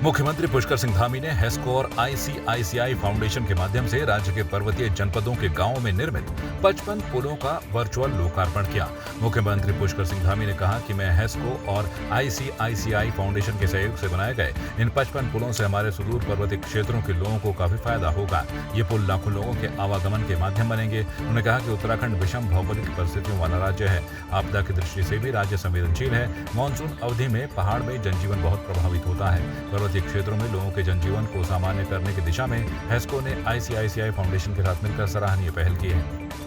मुख्यमंत्री पुष्कर सिंह धामी ने हेस्को और आईसीआईसीआई फाउंडेशन के माध्यम से राज्य के पर्वतीय जनपदों के गांवों में निर्मित 55 पुलों का वर्चुअल लोकार्पण किया। मुख्यमंत्री पुष्कर सिंह धामी ने कहा कि मैं हेस्को और आईसीआईसीआई फाउंडेशन के सहयोग से बनाए गए इन 55 पुलों से हमारे सुदूर पर्वतीय क्षेत्रों के लोगों को काफी फायदा होगा। ये पुल लाखों लोगों के आवागमन के माध्यम बनेंगे। उन्होंने कहा कि उत्तराखंड विषम भौगोलिक परिस्थितियों वाला राज्य है। आपदा की दृष्टि से भी राज्य संवेदनशील है। मानसून अवधि में पहाड़ में जनजीवन बहुत प्रभावित होता है। पर्वतीय क्षेत्रों में लोगों के जनजीवन को सामान्य करने की दिशा में हेस्को ने आईसीआईसीआई फाउंडेशन के साथ मिलकर सराहनीय पहल की है।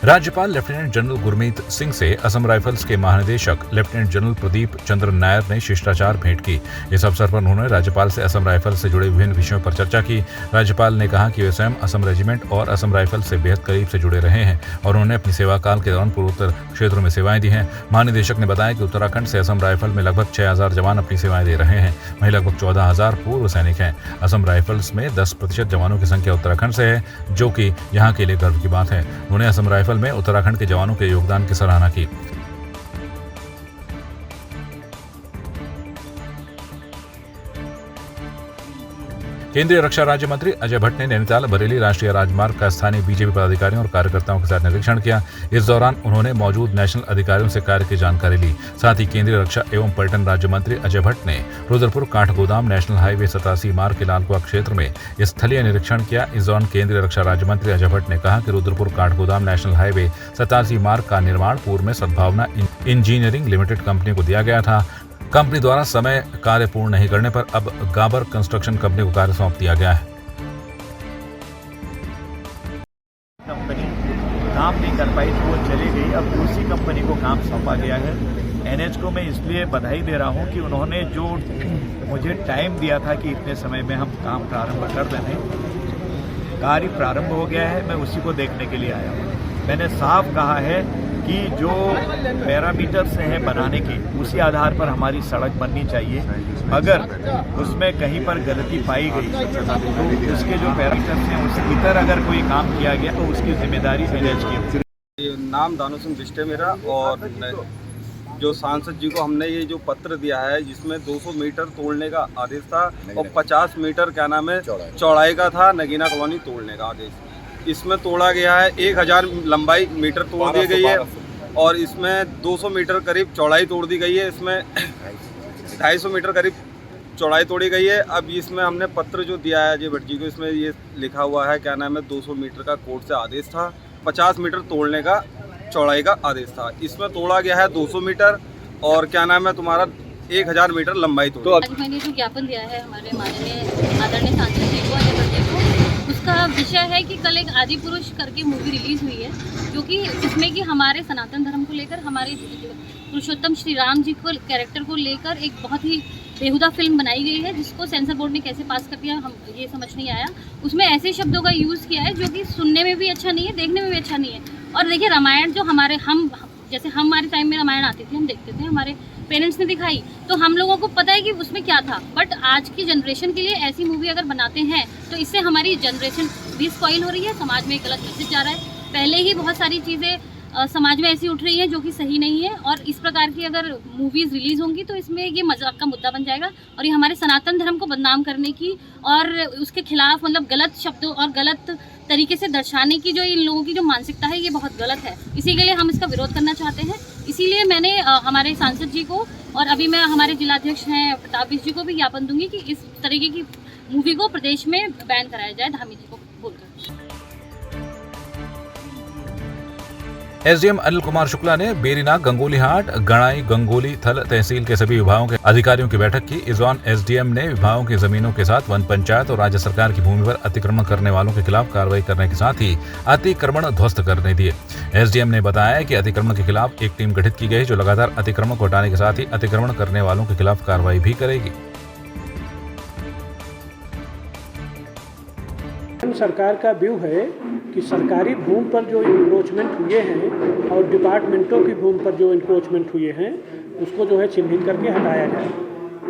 राज्यपाल लेफ्टिनेंट जनरल गुरमीत सिंह से असम राइफल्स के महानिदेशक लेफ्टिनेंट जनरल प्रदीप चंद्र नायर ने शिष्टाचार भेंट की। इस अवसर पर उन्होंने राज्यपाल से असम राइफल्स से जुड़े विभिन्न विषयों पर चर्चा की। राज्यपाल ने कहा कि वे स्वयं असम रेजिमेंट और असम राइफल्स से बेहद करीब से जुड़े रहे हैं और उन्होंने अपनी सेवा काल के दौरान पूर्वोत्तर क्षेत्रों में सेवाएं दी हैं। महानिदेशक ने बताया कि उत्तराखंड से असम राइफल में लगभग 6000 जवान अपनी सेवाएं दे रहे हैं। वहीं लगभग 14000 पूर्व सैनिक हैं। असम राइफल्स में 10% जवानों की संख्या उत्तराखंड से है, जो कि यहाँ के लिए गर्व की बात है। उन्होंने असम राइफल में उत्तराखंड के जवानों के योगदान की सराहना की। केंद्रीय रक्षा राज्य मंत्री अजय भट्ट ने नैनीताल बरेली राष्ट्रीय राजमार्ग का स्थानीय बीजेपी पदाधिकारियों और कार्यकर्ताओं के साथ निरीक्षण किया। इस दौरान उन्होंने मौजूद नेशनल अधिकारियों से कार्य की जानकारी ली। साथ ही केंद्रीय रक्षा एवं पर्यटन राज्य मंत्री अजय भट्ट ने रुद्रपुर काठगोदाम नेशनल हाईवे 87 मार्ग के लालकुआ क्षेत्र में स्थलीय निरीक्षण किया। इस दौरान केंद्रीय रक्षा राज्य मंत्री अजय भट्ट ने कहा कि रुद्रपुर काठगोदाम नेशनल हाईवे 87 मार्ग का निर्माण पूर्व में सद्भावना इंजीनियरिंग लिमिटेड कंपनी को दिया गया था। कंपनी द्वारा समय कार्य पूर्ण नहीं करने पर अब गाबर कंस्ट्रक्शन कंपनी को कार्य सौंप दिया गया है। कंपनी काम नहीं कर पाई तो वो चली गई। अब दूसरी कंपनी को काम सौंपा गया है। एनएच को मैं इसलिए बधाई दे रहा हूं कि उन्होंने जो मुझे टाइम दिया था कि इतने समय में हम काम प्रारंभ कर दें, कार्य प्रारंभ हो गया है। मैं उसी को देखने के लिए आया हूँ। मैंने साफ कहा है कि जो पैरामीटर्स हैं बनाने के, उसी आधार पर हमारी सड़क बननी चाहिए। अगर उसमें कहीं पर गलती पाई गई तो उसके जो पैरामीटर्स हैं उसके भीतर अगर कोई काम किया गया तो उसकी जिम्मेदारी एनएच की। नाम दानू सिंह बिष्ट है मेरा, और जो सांसद जी को हमने ये जो पत्र दिया है जिसमें 200 मीटर तोड़ने का आदेश था और 50 मीटर क्या नाम है चौड़ाई का था नगीना कॉलोनी तोड़ने का आदेश। इसमें तोड़ा गया है 1000 लंबाई मीटर तोड़ दी गई है और इसमें 200 मीटर करीब चौड़ाई तोड़ दी गई है। इसमें 250 मीटर करीब चौड़ाई तोड़ी गई है। अब इसमें हमने पत्र जो दिया है अजय भट्ट जी को, इसमें ये लिखा हुआ है क्या नाम है 200 मीटर का कोर्ट से आदेश था, 50 मीटर तोड़ने का चौड़ाई का आदेश था। इसमें तोड़ा गया है 200 मीटर और क्या नाम है तुम्हारा 1000 मीटर लंबाई तोड़ी। तो आज मैंने जो ज्ञापन दिया है हमारे माननीय आदरणीय सांसद जी को, अजय भट्ट जी को, उसका विषय है कि कल एक आदि पुरुष करके मूवी रिलीज हुई है, जो कि जिसमें कि हमारे सनातन धर्म को लेकर, हमारे पुरुषोत्तम श्री राम जी को कैरेक्टर को लेकर एक बहुत ही बेहुदा फिल्म बनाई गई है, जिसको सेंसर बोर्ड ने कैसे पास कर दिया हम ये समझ नहीं आया। उसमें ऐसे शब्दों का यूज़ किया है जो कि सुनने में भी अच्छा नहीं है, देखने में भी अच्छा नहीं है। और देखिए रामायण जो हमारे टाइम में रामायण आती थी, हम देखते थे, हमारे पेरेंट्स ने दिखाई, तो हम लोगों को पता है कि उसमें क्या था। बट आज की जनरेशन के लिए ऐसी मूवी अगर बनाते हैं तो इससे हमारी जनरेशन भी स्पॉइल हो रही है, समाज में गलत मैसेज जा रहा है। पहले ही बहुत सारी चीज़ें समाज में ऐसी उठ रही हैं जो कि सही नहीं है, और इस प्रकार की अगर मूवीज़ रिलीज़ होंगी तो इसमें ये मजाक का मुद्दा बन जाएगा और ये हमारे सनातन धर्म को बदनाम करने की और उसके खिलाफ मतलब गलत शब्दों और गलत तरीके से दर्शाने की जो इन लोगों की जो मानसिकता है ये बहुत गलत है। इसी के लिए हम इसका विरोध करना चाहते हैं। इसीलिए मैंने हमारे सांसद जी को और अभी मैं हमारे जिलाध्यक्ष हैं प्रताप बिष्ट जी को भी ज्ञापन दूंगी कि इस तरीके की मूवी को प्रदेश में बैन कराया जाए, धामी जी को बोलकर। एसडीएम अनिल कुमार शुक्ला ने बेरीनाग, गंगोलीहाट, गणाई, गंगोली थल तहसील के सभी विभागों के अधिकारियों की बैठक की। इस दौरान एसडीएम ने विभागों की जमीनों के साथ वन पंचायत और राज्य सरकार की भूमि पर अतिक्रमण करने वालों के खिलाफ कार्रवाई करने के साथ ही अतिक्रमण ध्वस्त करने दिए। एसडीएम ने बताया कि अतिक्रमण के खिलाफ एक टीम गठित की गई जो लगातार अतिक्रमण को हटाने के साथ ही अतिक्रमण करने वालों के खिलाफ कार्रवाई भी करेगी। सरकार का व्यू है कि सरकारी भूमि पर जो इंक्रोचमेंट हुए हैं और डिपार्टमेंटों की भूमि पर जो इंक्रोचमेंट हुए हैं उसको जो है चिन्हित करके हटाया जाए।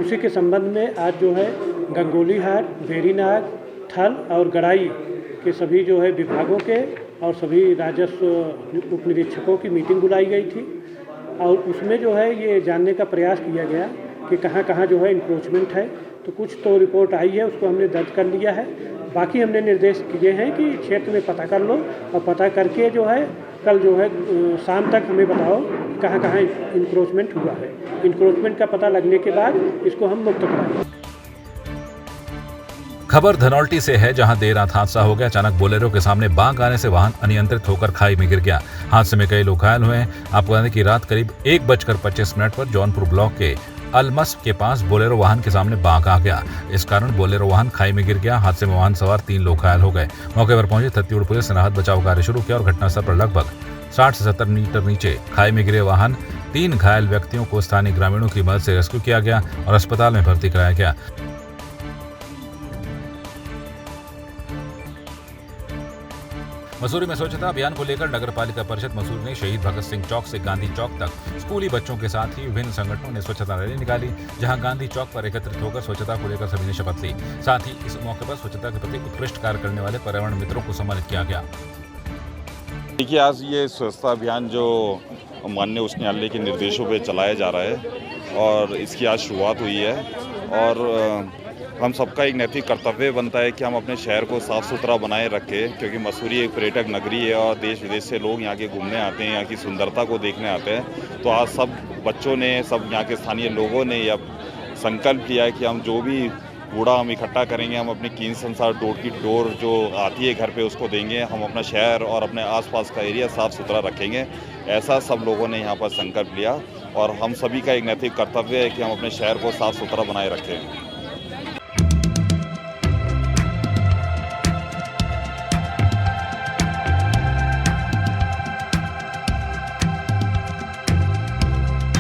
उसी के संबंध में आज जो है गंगोलीहाट, बेरीनाग, थल और गड़ाई के सभी जो है विभागों के और सभी राजस्व उप निरीक्षकों की मीटिंग बुलाई गई थी और उसमें जो है ये जानने का प्रयास किया गया कि कहाँ कहाँ जो है इंक्रोचमेंट है। तो कुछ तो रिपोर्ट आई है, उसको हमने दर्ज कर लिया है। बाकी हमने निर्देश किए हैं कि क्षेत्र में पता कर लो और पता करके जो है कल जो है शाम तक हमें बताओ कहाँ कहाँ इंक्रोचमेंट हुआ है। इंक्रोचमेंट का पता लगने के बाद इसको हम मुक्त कराएंगे। खबर धनौल्टी से है, जहां देर रात हादसा हो गया। अचानक बोलेरो के सामने बांक आने से वाहन अनियंत्रित होकर खाई में गिर गया। हादसे में कई लोग घायल हुए हैं। आपको बता दें कि रात करीब 1:25 पर जौनपुर ब्लॉक के अलमस के पास बोलेरो वाहन के सामने बांक आ गया। इस कारण बोलेरो वाहन खाई में गिर गया। हादसे में वाहन सवार 3 लोग घायल हो गए। मौके पर पहुंची छत्तीसगढ़ पुलिस ने राहत बचाव कार्य शुरू किया और घटनास्थल पर लगभग 60 से 70 मीटर नीचे खाई में गिरे वाहन 3 घायल व्यक्तियों को स्थानीय ग्रामीणों की मदद से रेस्क्यू किया गया और अस्पताल में भर्ती कराया गया। मसूरी में स्वच्छता अभियान को लेकर नगर पालिका परिषद मसूरी ने शहीद भगत सिंह चौक से गांधी चौक तक स्कूली बच्चों के साथ ही विभिन्न संगठनों ने स्वच्छता रैली निकाली, जहां गांधी चौक पर एकत्रित होकर स्वच्छता को लेकर सभी ने शपथ ली। साथ ही इस मौके पर स्वच्छता के प्रति उत्कृष्ट कार्य करने वाले पर्यावरण मित्रों को सम्मानित किया गया। देखिए, आज ये स्वच्छता अभियान जो माननीय उच्च न्यायालय के निर्देशों पे चलाया जा रहा है और इसकी आज शुरुआत हुई है और हम सबका एक नैतिक कर्तव्य बनता है कि हम अपने शहर को साफ़ सुथरा बनाए रखें, क्योंकि मसूरी एक पर्यटक नगरी है और देश विदेश से लोग यहाँ के घूमने आते हैं, यहाँ की सुंदरता को देखने आते हैं। तो आज सब बच्चों ने, सब यहाँ के स्थानीय लोगों ने यह संकल्प लिया है कि हम जो भी कूड़ा हम इकट्ठा करेंगे, हम अपनी कीमत अनुसार डोर की डोर जो आती है घर पे उसको देंगे। हम अपना शहर और अपने आसपास का एरिया साफ़ सुथरा रखेंगे। ऐसा सब लोगों ने यहाँ पर संकल्प लिया और हम सभी का एक नैतिक कर्तव्य है कि हम अपने शहर को साफ़ सुथरा बनाए रखें।